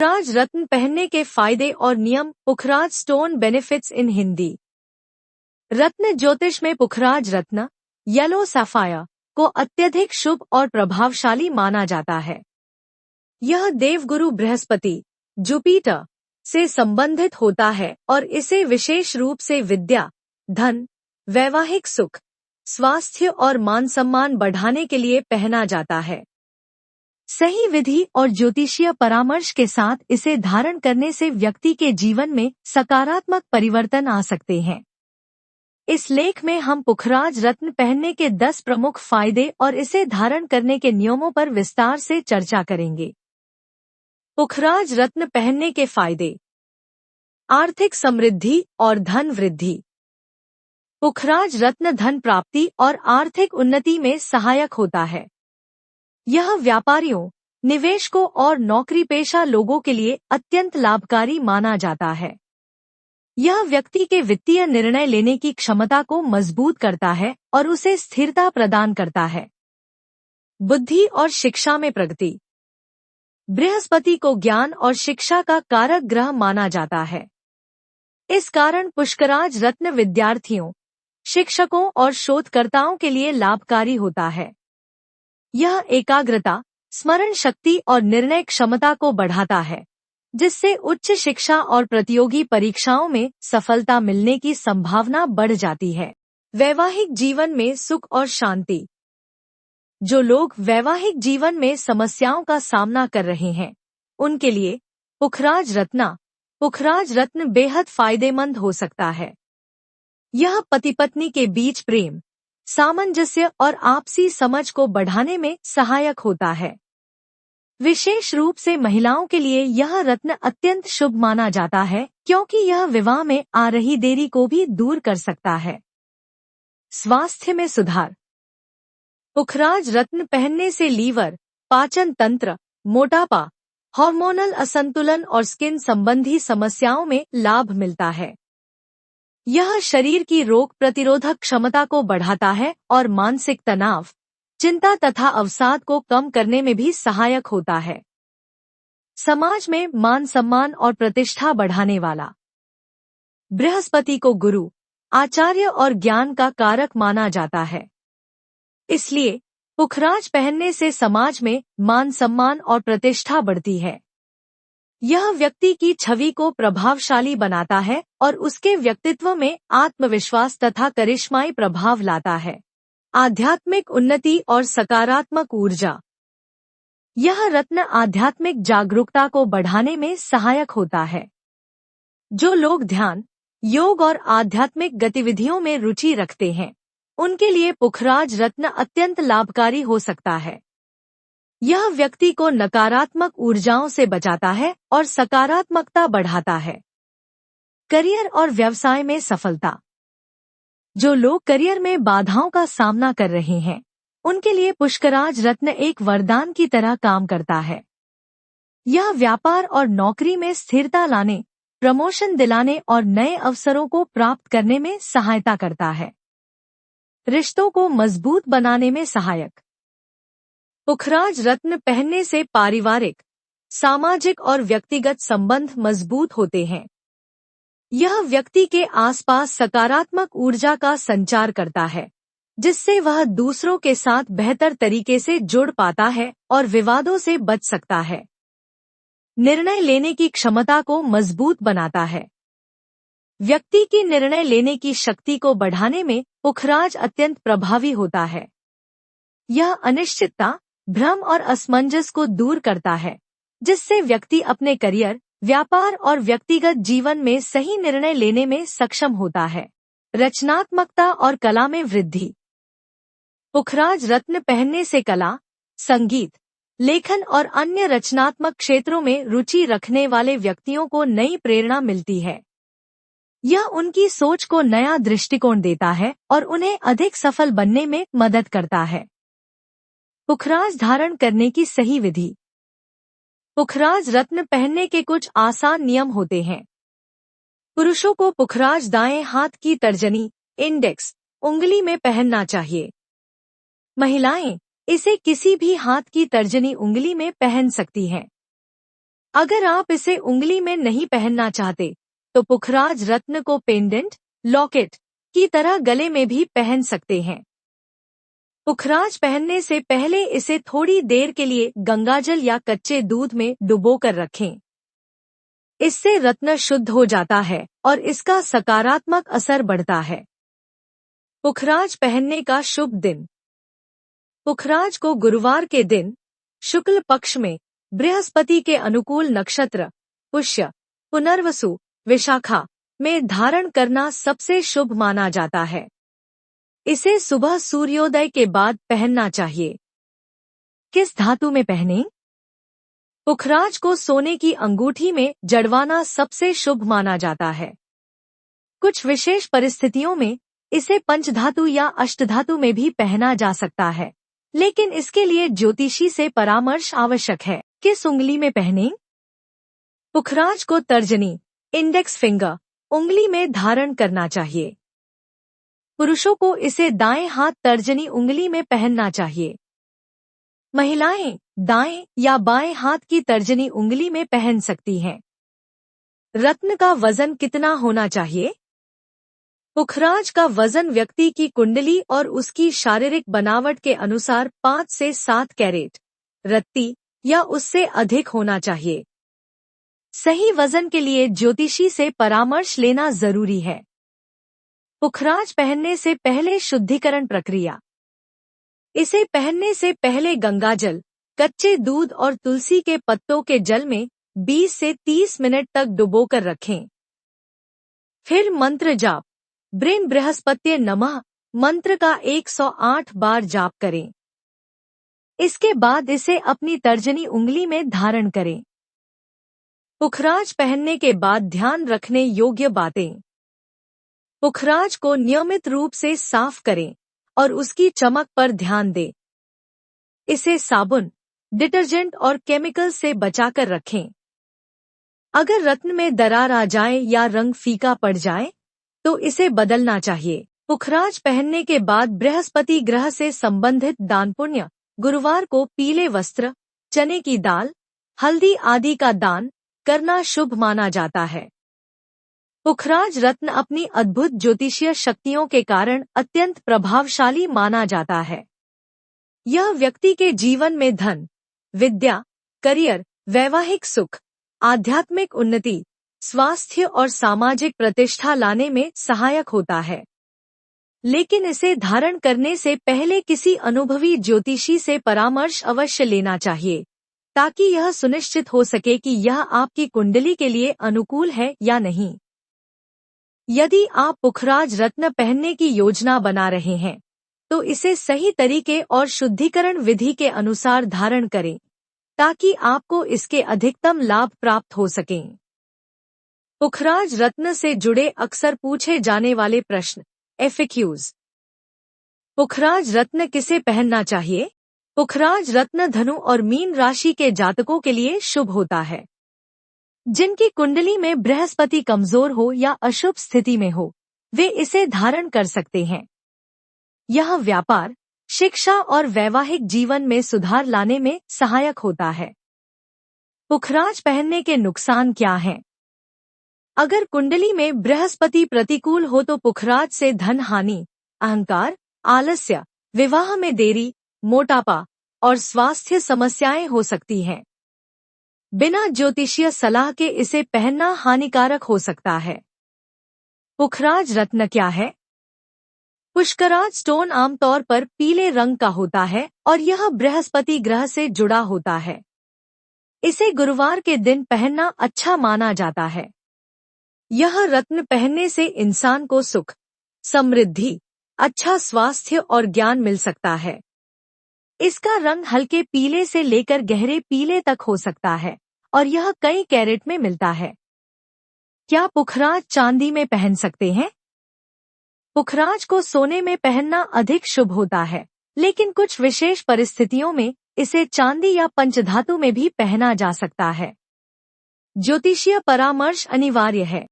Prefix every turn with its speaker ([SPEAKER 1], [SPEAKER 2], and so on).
[SPEAKER 1] पुखराज रत्न पहनने के फायदे और नियम। पुखराज स्टोन बेनिफिट्स इन हिंदी। रत्न ज्योतिष में पुखराज रत्न येलो सैफायर को अत्यधिक शुभ और प्रभावशाली माना जाता है। यह देवगुरु बृहस्पति जुपिटर से संबंधित होता है और इसे विशेष रूप से विद्या, धन, वैवाहिक सुख, स्वास्थ्य और मान सम्मान बढ़ाने के लिए पहना जाता है। सही विधि और ज्योतिषीय परामर्श के साथ इसे धारण करने से व्यक्ति के जीवन में सकारात्मक परिवर्तन आ सकते हैं। इस लेख में हम पुखराज रत्न पहनने के 10 प्रमुख फायदे और इसे धारण करने के नियमों पर विस्तार से चर्चा करेंगे। पुखराज रत्न पहनने के फायदे। आर्थिक समृद्धि और धन वृद्धि। पुखराज रत्न धन प्राप्ति और आर्थिक उन्नति में सहायक होता है। यह व्यापारियों, निवेशकों और नौकरी पेशा लोगों के लिए अत्यंत लाभकारी माना जाता है। यह व्यक्ति के वित्तीय निर्णय लेने की क्षमता को मजबूत करता है और उसे स्थिरता प्रदान करता है। बुद्धि और शिक्षा में प्रगति। बृहस्पति को ज्ञान और शिक्षा का कारक ग्रह माना जाता है। इस कारण पुष्कराज रत्न विद्यार्थियों, शिक्षकों और शोधकर्ताओं के लिए लाभकारी होता है। यह एकाग्रता, स्मरण शक्ति और निर्णय क्षमता को बढ़ाता है, जिससे उच्च शिक्षा और प्रतियोगी परीक्षाओं में सफलता मिलने की संभावना बढ़ जाती है। वैवाहिक जीवन में सुख और शांति। जो लोग वैवाहिक जीवन में समस्याओं का सामना कर रहे हैं, उनके लिए पुखराज रत्न बेहद फायदेमंद हो सकता है। यह पति पत्नी के बीच प्रेम, सामंजस्य और आपसी समझ को बढ़ाने में सहायक होता है। विशेष रूप से महिलाओं के लिए यह रत्न अत्यंत शुभ माना जाता है, क्योंकि यह विवाह में आ रही देरी को भी दूर कर सकता है। स्वास्थ्य में सुधार। पुखराज रत्न पहनने से लीवर, पाचन तंत्र, मोटापा, हार्मोनल असंतुलन और स्किन संबंधी समस्याओं में लाभ मिलता है। यह शरीर की रोग प्रतिरोधक क्षमता को बढ़ाता है और मानसिक तनाव, चिंता तथा अवसाद को कम करने में भी सहायक होता है। समाज में मान सम्मान और प्रतिष्ठा बढ़ाने वाला। बृहस्पति को गुरु, आचार्य और ज्ञान का कारक माना जाता है। इसलिए पुखराज पहनने से समाज में मान सम्मान और प्रतिष्ठा बढ़ती है। यह व्यक्ति की छवि को प्रभावशाली बनाता है और उसके व्यक्तित्व में आत्मविश्वास तथा करिश्माई प्रभाव लाता है। आध्यात्मिक उन्नति और सकारात्मक ऊर्जा। यह रत्न आध्यात्मिक जागरूकता को बढ़ाने में सहायक होता है। जो लोग ध्यान, योग और आध्यात्मिक गतिविधियों में रुचि रखते हैं, उनके लिए पुखराज रत्न अत्यंत लाभकारी हो सकता है। यह व्यक्ति को नकारात्मक ऊर्जाओं से बचाता है और सकारात्मकता बढ़ाता है। करियर और व्यवसाय में सफलता। जो लोग करियर में बाधाओं का सामना कर रहे हैं, उनके लिए पुष्कराज रत्न एक वरदान की तरह काम करता है। यह व्यापार और नौकरी में स्थिरता लाने, प्रमोशन दिलाने और नए अवसरों को प्राप्त करने में सहायता करता है। रिश्तों को मजबूत बनाने में सहायक। पुखराज रत्न पहनने से पारिवारिक, सामाजिक और व्यक्तिगत संबंध मजबूत होते हैं। यह व्यक्ति के आसपास सकारात्मक ऊर्जा का संचार करता है, जिससे वह दूसरों के साथ बेहतर तरीके से जुड़ पाता है और विवादों से बच सकता है। निर्णय लेने की क्षमता को मजबूत बनाता है। व्यक्ति की निर्णय लेने की शक्ति को बढ़ाने में पुखराज अत्यंत प्रभावी होता है। यह अनिश्चितता, भ्रम और असमंजस को दूर करता है, जिससे व्यक्ति अपने करियर, व्यापार और व्यक्तिगत जीवन में सही निर्णय लेने में सक्षम होता है। रचनात्मकता और कला में वृद्धि। पुखराज रत्न पहनने से कला, संगीत, लेखन और अन्य रचनात्मक क्षेत्रों में रुचि रखने वाले व्यक्तियों को नई प्रेरणा मिलती है। यह उनकी सोच को नया दृष्टिकोण देता है और उन्हें अधिक सफल बनने में मदद करता है। पुखराज धारण करने की सही विधि। पुखराज रत्न पहनने के कुछ आसान नियम होते हैं। पुरुषों को पुखराज दाएं हाथ की तर्जनी, इंडेक्स उंगली में पहनना चाहिए। महिलाएं इसे किसी भी हाथ की तर्जनी उंगली में पहन सकती हैं। अगर आप इसे उंगली में नहीं पहनना चाहते तो पुखराज रत्न को पेंडेंट, लॉकेट की तरह गले में भी पहन सकते हैं। पुखराज पहनने से पहले इसे थोड़ी देर के लिए गंगाजल या कच्चे दूध में डुबोकर रखें। इससे रत्न शुद्ध हो जाता है और इसका सकारात्मक असर बढ़ता है। पुखराज पहनने का शुभ दिन। पुखराज को गुरुवार के दिन शुक्ल पक्ष में बृहस्पति के अनुकूल नक्षत्र पुष्य, पुनर्वसु, विशाखा में धारण करना सबसे शुभ माना जाता है। इसे सुबह सूर्योदय के बाद पहनना चाहिए। किस धातु में पहनें? पुखराज को सोने की अंगूठी में जड़वाना सबसे शुभ माना जाता है। कुछ विशेष परिस्थितियों में इसे पंचधातु या अष्टधातु में भी पहना जा सकता है, लेकिन इसके लिए ज्योतिषी से परामर्श आवश्यक है। किस उंगली में पहनें? पुखराज को तर्जनी, इंडेक्स फिंगर उंगली में धारण करना चाहिए। पुरुषों को इसे दाएं हाथ तर्जनी उंगली में पहनना चाहिए। महिलाएं दाएं या बाएं हाथ की तर्जनी उंगली में पहन सकती हैं। रत्न का वजन कितना होना चाहिए? पुखराज का वजन व्यक्ति की कुंडली और उसकी शारीरिक बनावट के अनुसार 5 से 7 कैरेट रत्ती या उससे अधिक होना चाहिए। सही वजन के लिए ज्योतिषी से परामर्श लेना जरूरी है। पुखराज पहनने से पहले शुद्धिकरण प्रक्रिया। इसे पहनने से पहले गंगाजल, कच्चे दूध और तुलसी के पत्तों के जल में 20 से 30 मिनट तक डुबोकर रखें। फिर मंत्र जाप, ब्रेन बृहस्पत्ये नमः मंत्र का 108 बार जाप करें। इसके बाद इसे अपनी तर्जनी उंगली में धारण करें। पुखराज पहनने के बाद ध्यान रखने योग्य बातें। पुखराज को नियमित रूप से साफ करें और उसकी चमक पर ध्यान दें। इसे साबुन, डिटर्जेंट और केमिकल से बचाकर रखें। अगर रत्न में दरार आ जाए या रंग फीका पड़ जाए तो इसे बदलना चाहिए। पुखराज पहनने के बाद बृहस्पति ग्रह से संबंधित दान पुण्य। गुरुवार को पीले वस्त्र, चने की दाल, हल्दी आदि का दान करना शुभ माना जाता है। पुखराज रत्न अपनी अद्भुत ज्योतिषीय शक्तियों के कारण अत्यंत प्रभावशाली माना जाता है। यह व्यक्ति के जीवन में धन, विद्या, करियर, वैवाहिक सुख, आध्यात्मिक उन्नति, स्वास्थ्य और सामाजिक प्रतिष्ठा लाने में सहायक होता है। लेकिन इसे धारण करने से पहले किसी अनुभवी ज्योतिषी से परामर्श अवश्य लेना चाहिए, ताकि यह सुनिश्चित हो सके कि यह आपकी कुंडली के लिए अनुकूल है या नहीं। यदि आप पुखराज रत्न पहनने की योजना बना रहे हैं, तो इसे सही तरीके और शुद्धिकरण विधि के अनुसार धारण करें, ताकि आपको इसके अधिकतम लाभ प्राप्त हो सकें। पुखराज रत्न से जुड़े अक्सर पूछे जाने वाले प्रश्न, FAQs। पुखराज रत्न किसे पहनना चाहिए? पुखराज रत्न धनु और मीन राशि के जातकों के लिए शुभ होता है। जिनकी कुंडली में बृहस्पति कमजोर हो या अशुभ स्थिति में हो, वे इसे धारण कर सकते हैं। यह व्यापार, शिक्षा और वैवाहिक जीवन में सुधार लाने में सहायक होता है। पुखराज पहनने के नुकसान क्या हैं? अगर कुंडली में बृहस्पति प्रतिकूल हो तो पुखराज से धन हानि, अहंकार, आलस्य, विवाह में देरी, मोटापा और स्वास्थ्य समस्याएं हो सकती हैं। बिना ज्योतिषीय सलाह के इसे पहनना हानिकारक हो सकता है। पुखराज रत्न क्या है? पुष्कराज स्टोन आमतौर पर पीले रंग का होता है और यह बृहस्पति ग्रह से जुड़ा होता है। इसे गुरुवार के दिन पहनना अच्छा माना जाता है। यह रत्न पहनने से इंसान को सुख, समृद्धि, अच्छा स्वास्थ्य और ज्ञान मिल सकता है। इसका रंग हल्के पीले से लेकर गहरे पीले तक हो सकता है और यह कई कैरेट में मिलता है। क्या पुखराज चांदी में पहन सकते हैं? पुखराज को सोने में पहनना अधिक शुभ होता है, लेकिन कुछ विशेष परिस्थितियों में इसे चांदी या पंचधातु में भी पहना जा सकता है। ज्योतिषीय परामर्श अनिवार्य है।